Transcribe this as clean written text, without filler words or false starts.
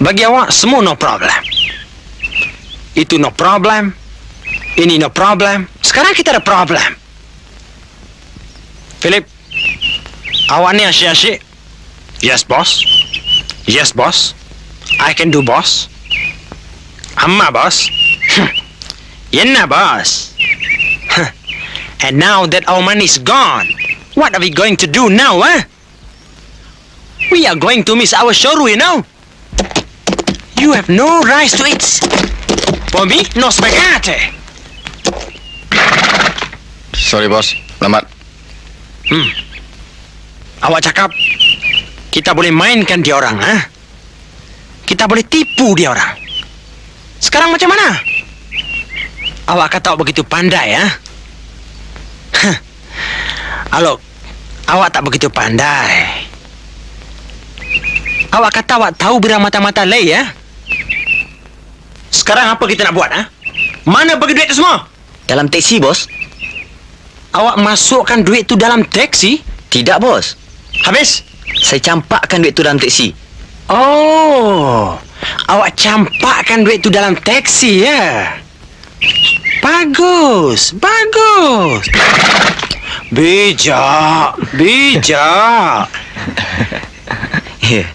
Bagi awak semua no problem. Itu no problem. Ini no problem. Sekarang kita ada problem. Philip, awak ni asyik-asyik. Yes, boss. Yes, boss. I can do, boss. Amma, boss. Yenna, boss. And now that our money is gone, what are we going to do now, eh? We are going to miss our showroom, you know. You have no rice to eat. For me, no spaghetti. Sorry, bos. Selamat. Awak cakap, kita boleh mainkan dia orang, ha? Kita boleh tipu dia orang. Sekarang macam mana? Awak kata awak begitu pandai, ha? Alok, awak tak begitu pandai. Awak kata awak tahu birang mata-mata lei, ya? Sekarang apa kita nak buat, ha? Mana bagi duit tu semua? Dalam teksi, bos. Awak masukkan duit tu dalam teksi? Tidak, bos. Habis? Saya campakkan duit tu dalam teksi. Oh, awak campakkan duit tu dalam teksi, ya? Bagus, bagus. Bijak, bijak. Ya.